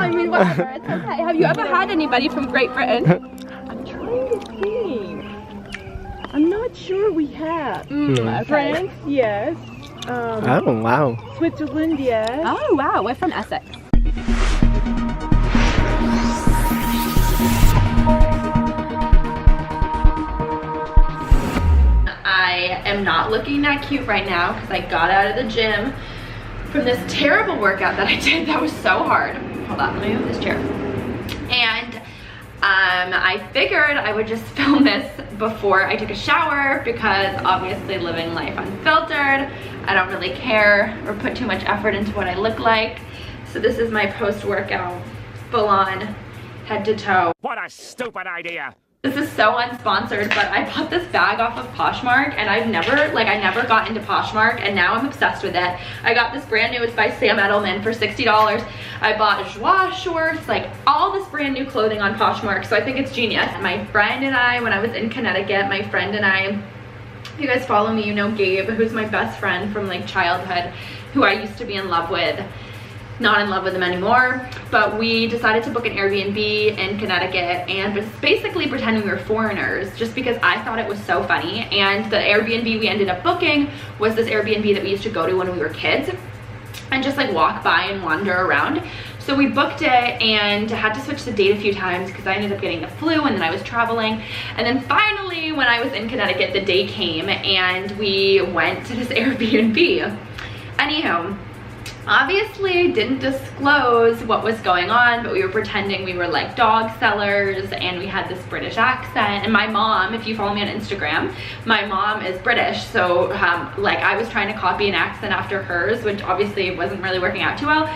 I mean, whatever, it's okay. Have you ever had anybody from Great Britain? I'm trying to think. I'm not sure we have. Okay. France, yes. Oh, wow. Switzerland, yes. Oh, wow, we're from Essex. I am not looking that cute right now because I got out of the gym from this terrible workout that I did that was so hard. Hold on, let me move this chair. And I figured I would just film this before I took a shower because obviously living life unfiltered, I don't really care or put too much effort into what I look like. So this is my post-workout, full on, head to toe. What a stupid idea. This is so unsponsored, but I bought this bag off of Poshmark and I never got into Poshmark and now I'm obsessed with it. I got this brand new, it's by Sam Edelman for $60. I bought Joie shorts, like all this brand new clothing on Poshmark, so I think it's genius. My friend and I, when I was in Connecticut, my friend and I, if you guys follow me, you know Gabe, who's my best friend from like childhood, who I used to be in love with. Not in love with him anymore, but we decided to book an Airbnb in Connecticut and was basically pretending we were foreigners just because I thought it was so funny. And the Airbnb we ended up booking was this Airbnb that we used to go to when we were kids and just like walk by and wander around. So we booked it and had to switch the date a few times because I ended up getting the flu and then I was traveling. And then finally, when I was in Connecticut, the day came and we went to this Airbnb. Anyhow, obviously didn't disclose what was going on, but we were pretending we were like dog sellers and we had this British accent. And my mom, if you follow me on Instagram, my mom is British, so like I was trying to copy an accent after hers, which obviously wasn't really working out too well,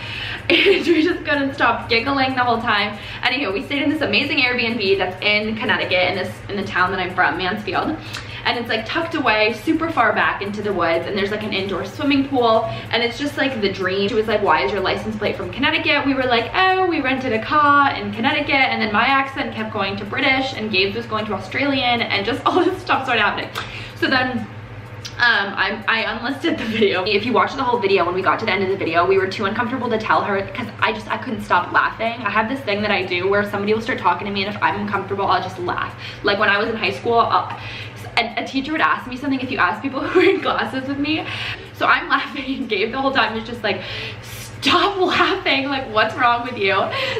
and we just couldn't stop giggling the whole time. Anyway, we stayed in this amazing Airbnb that's in Connecticut, in the town that I'm from, Mansfield. And it's like tucked away super far back into the woods, and there's like an indoor swimming pool, and it's just like the dream. She was like, why is your license plate from Connecticut? We were like, oh, we rented a car in Connecticut, and then my accent kept going to British and Gabe's was going to Australian, and just all this stuff started happening. So then I unlisted the video. If you watch the whole video, when we got to the end of the video, we were too uncomfortable to tell her because I couldn't stop laughing. I have this thing that I do where somebody will start talking to me, and if I'm uncomfortable, I'll just laugh. Like when I was in high school, a teacher would ask me something if you ask people who are in classes with me. So I'm laughing and Gabe the whole time is just like, stop laughing, like what's wrong with you?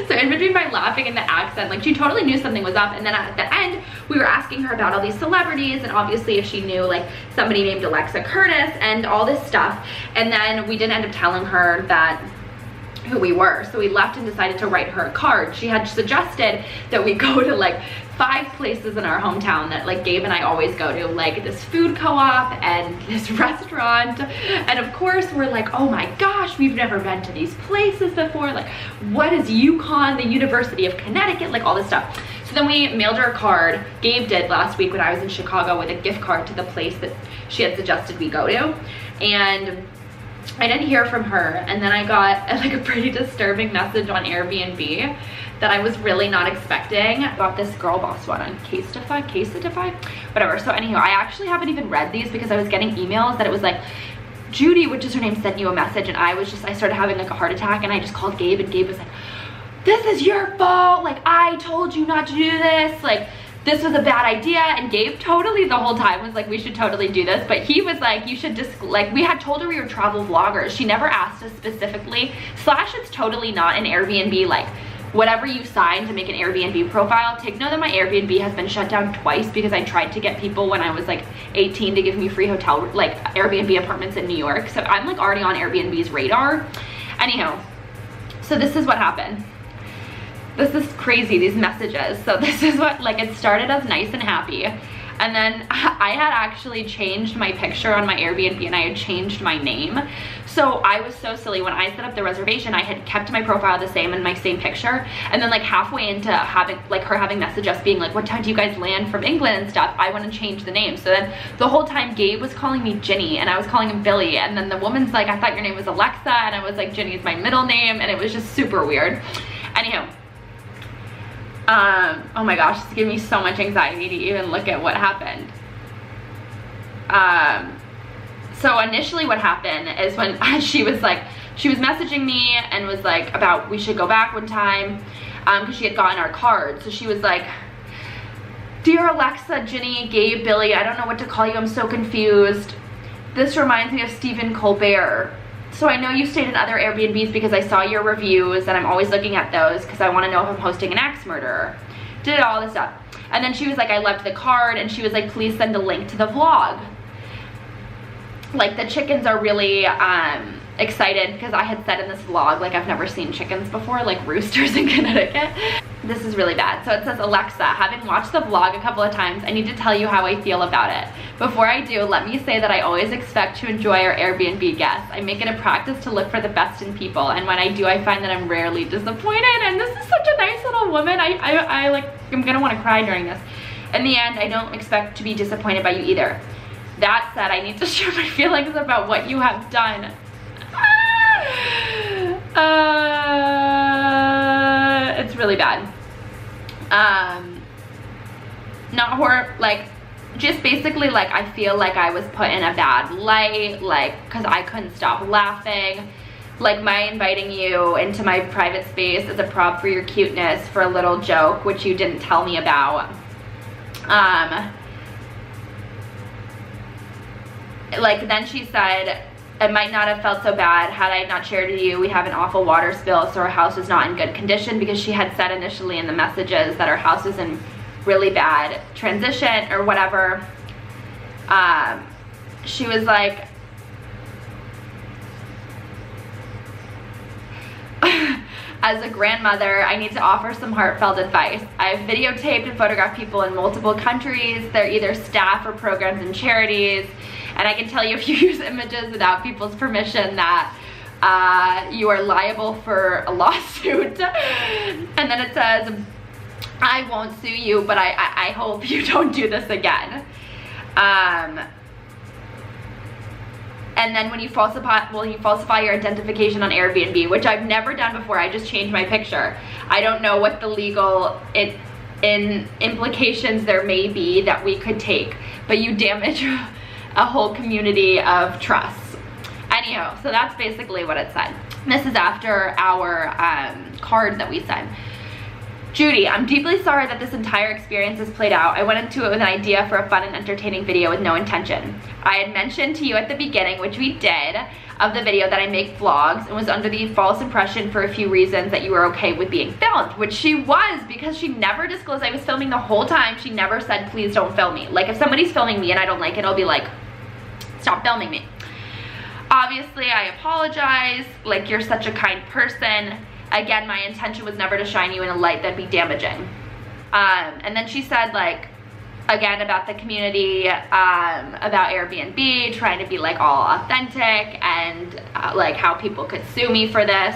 So in between my laughing and the accent, like she totally knew something was up. And then at the end, we were asking her about all these celebrities and obviously if she knew like somebody named Alexa Curtis and all this stuff. And then we didn't end up telling her that who we were, so we left and decided to write her a card. She had suggested that we go to like 5 places in our hometown that like Gabe and I always go to, like this food co-op and this restaurant, and of course we're like, oh my gosh, we've never been to these places before, like what is UConn, the University of Connecticut, like all this stuff. So then we mailed her a card. Gabe did last week when I was in Chicago with a gift card to the place that she had suggested we go to, and I didn't hear from her, and then I got like a pretty disturbing message on Airbnb that I was really not expecting. I got this girl boss one on Casetify, whatever. So anyhow, I actually haven't even read these because I was getting emails that it was like, Judy, which is her name, sent you a message, and I started having like a heart attack, and I just called Gabe, and Gabe was like, this is your fault, like I told you not to do this, like this was a bad idea. And Gabe totally the whole time was like, we should totally do this, but he was like, you should just, like, we had told her we were travel vloggers. She never asked us specifically, / it's totally not an Airbnb, like whatever you sign to make an Airbnb profile. Take note that my Airbnb has been shut down twice because I tried to get people when I was like 18 to give me free hotel, like Airbnb apartments in New York. So I'm like already on Airbnb's radar. Anyhow, so this is what happened. This is crazy, these messages. So this is what, like, it started as nice and happy. And then I had actually changed my picture on my Airbnb and I had changed my name. So I was so silly. When I set up the reservation, I had kept my profile the same and my same picture. And then like halfway into having, like her having messaged us being like, what time do you guys land from England and stuff, I went and changed the name. So then the whole time Gabe was calling me Ginny and I was calling him Billy. And then the woman's like, I thought your name was Alexa. And I was like, Ginny is my middle name. And it was just super weird. Anyhow. Oh my gosh, it's giving me so much anxiety to even look at what happened. So initially what happened is when she was like, she was messaging me and was like about we should go back one time because she had gotten our card. So she was like, "Dear Alexa, Ginny, Gabe, Billy, I don't know what to call you, I'm so confused. This reminds me of Stephen Colbert. So I know you stayed in other Airbnbs because I saw your reviews and I'm always looking at those because I want to know if I'm hosting an axe murderer." Did all this stuff. And then she was like, "I left the card," and she was like, "Please send a link to the vlog." Like, the chickens are really excited because I had said in this vlog, like, I've never seen chickens before, like roosters in Connecticut. This is really bad. So it says, "Alexa, having watched the vlog a couple of times, I need to tell you how I feel about it. Before I do, let me say that I always expect to enjoy our Airbnb guests. I make it a practice to look for the best in people, and when I do, I find that I'm rarely disappointed." And this is such a nice little woman. I'm gonna want to cry during this. "In the end, I don't expect to be disappointed by you either. That said, I need to share my feelings about what you have done." It's really bad. Not horror, like, just basically, like, I feel like I was put in a bad light, like, because I couldn't stop laughing. Like, my inviting you into my private space as a prop for your cuteness for a little joke, which you didn't tell me about. Like, then she said, "It might not have felt so bad had I not shared with you. We have an awful water spill, so our house is not in good condition," because she had said initially in the messages that our house is in really bad transition or whatever. She was like, "As a grandmother, I need to offer some heartfelt advice. I've videotaped and photographed people in multiple countries. They're either staff or programs and charities. And I can tell you if you use images without people's permission that you are liable for a lawsuit." And then it says, "I won't sue you, but I hope you don't do this again." And then when you falsify your identification on Airbnb, which I've never done before, I just changed my picture. I don't know what the legal implications there may be that we could take, but you damage a whole community of trust. Anyhow, so that's basically what it said. This is after our card that we sent. "Judy, I'm deeply sorry that this entire experience has played out. I went into it with an idea for a fun and entertaining video with no intention. I had mentioned to you at the beginning, which we did, of the video that I make vlogs, and was under the false impression for a few reasons that you were okay with being filmed," which she was, because she never disclosed I was filming the whole time. She never said, "Please don't film me." Like, if somebody's filming me and I don't like it, I'll be like, "Stop filming me." "Obviously, I apologize. Like, you're such a kind person. Again, my intention was never to shine you in a light that'd be damaging." And then she said, like, again about the community, about Airbnb, trying to be like all authentic, and like how people could sue me for this.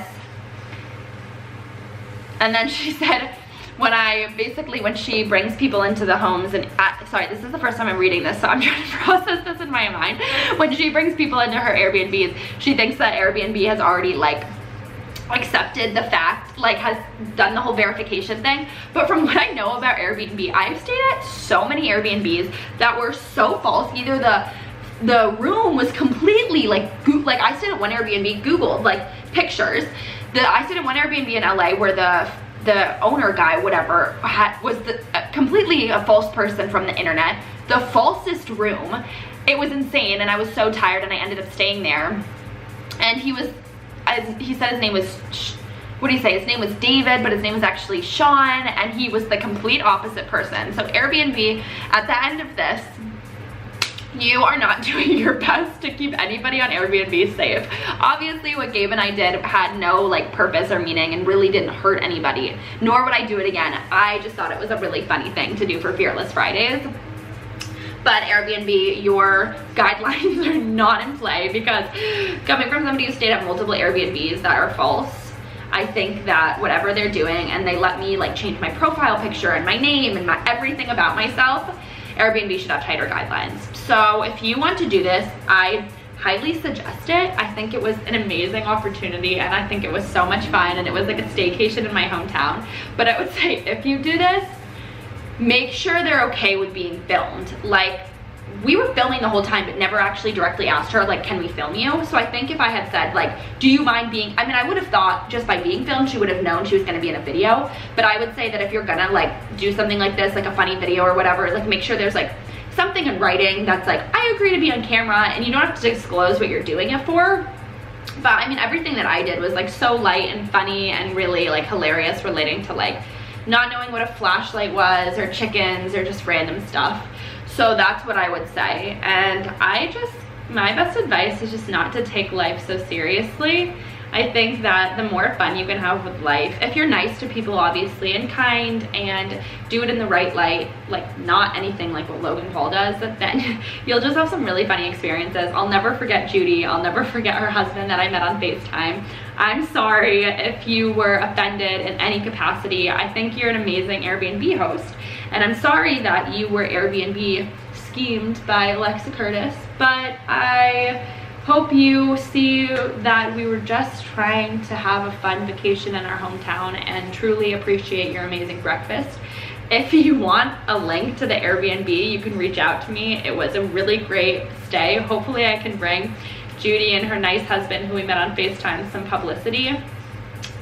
And then she said, when she brings people into the homes, and sorry, this is the first time I'm reading this, so I'm trying to process this in my mind. When she brings people into her Airbnbs, she thinks that Airbnb has already like accepted the fact, like has done the whole verification thing. But from what I know about Airbnb, I've stayed at so many Airbnbs that were so false. Either the room was completely like I stayed at one Airbnb, Googled like pictures. I stayed at one Airbnb in LA where the owner guy, whatever, was completely a false person from the internet. The falsest room. It was insane, and I was so tired, and I ended up staying there. And he said his name was, what do you say? His name was David, but his name was actually Sean, and he was the complete opposite person. So Airbnb, at the end of this, you are not doing your best to keep anybody on Airbnb safe. Obviously, what Gabe and I did had no like purpose or meaning and really didn't hurt anybody, nor would I do it again. I just thought it was a really funny thing to do for Fearless Fridays. But Airbnb, your guidelines are not in play, because coming from somebody who stayed at multiple Airbnbs that are false, I think that whatever they're doing, and they let me like change my profile picture and my name and everything about myself, Airbnb should have tighter guidelines. So if you want to do this, I highly suggest it. I think it was an amazing opportunity, and I think it was so much fun, and it was like a staycation in my hometown. But I would say, if you do this, make sure they're okay with being filmed. Like, we were filming the whole time, but never actually directly asked her, like, can we film you? So I think if I had said, like, do you mind being, I mean, I would have thought just by being filmed, she would have known she was gonna be in a video. But I would say that if you're gonna like do something like this, like a funny video or whatever, like make sure there's like something in writing that's like, I agree to be on camera, and you don't have to disclose what you're doing it for. But I mean, everything that I did was like so light and funny and really like hilarious, relating to like not knowing what a flashlight was or chickens or just random stuff. So that's what I would say. And my best advice is just not to take life so seriously. I think that the more fun you can have with life, if you're nice to people obviously and kind and do it in the right light, like not anything like what Logan Paul does, then you'll just have some really funny experiences. I'll never forget Judy. I'll never forget her husband that I met on FaceTime. I'm sorry if you were offended in any capacity. I think you're an amazing Airbnb host, and I'm sorry that you were Airbnb schemed by Alexa Curtis, but I hope you see that we were just trying to have a fun vacation in our hometown and truly appreciate your amazing breakfast. If you want a link to the Airbnb, you can reach out to me. It was a really great stay. Hopefully I can bring Judy and her nice husband, who we met on FaceTime, some publicity.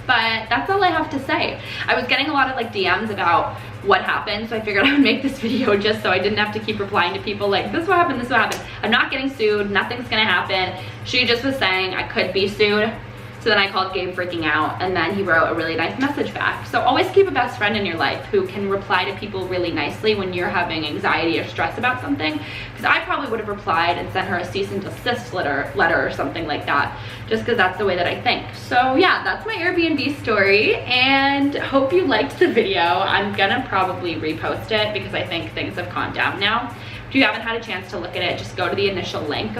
But that's all I have to say. I was getting a lot of like DMs about what happened, so I figured I would make this video just so I didn't have to keep replying to people like, this is what happened, this is what happened. I'm not getting sued, nothing's gonna happen. She just was saying I could be sued. So then I called Gabe freaking out, and then he wrote a really nice message back. So always keep a best friend in your life who can reply to people really nicely when you're having anxiety or stress about something. Because I probably would have replied and sent her a cease and desist letter or something like that, just because that's the way that I think. So yeah, that's my Airbnb story, and hope you liked the video. I'm gonna probably repost it because I think things have calmed down now. If you haven't had a chance to look at it, just go to the initial link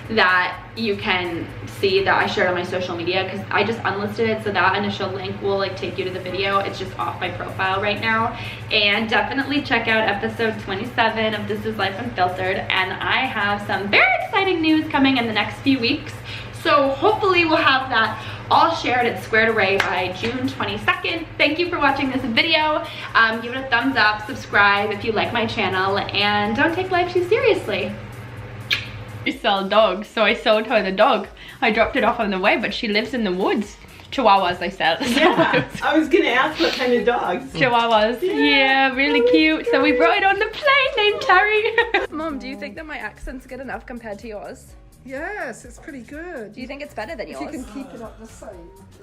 that you can see that I shared on my social media, because I just unlisted it, so that initial link will like take you to the video. It's just off my profile right now. And definitely check out episode 27 of This Is Life Unfiltered, and I have some very exciting news coming in the next few weeks. So hopefully we'll have that all shared and squared away by June 22nd. Thank you for watching this video. Give it a thumbs up, subscribe if you like my channel, and don't take life too seriously. I sell dogs, so I sold her the dog. I dropped it off on the way, but she lives in the woods. Chihuahuas, I said. Yeah, I was gonna ask what kind of dogs. Chihuahuas. Yeah, really cute. So we brought it on the plane named Terry. Mom, do you think that my accent's good enough compared to yours? Yes, it's pretty good. Do you think it's better than yours? If you can keep it up the same.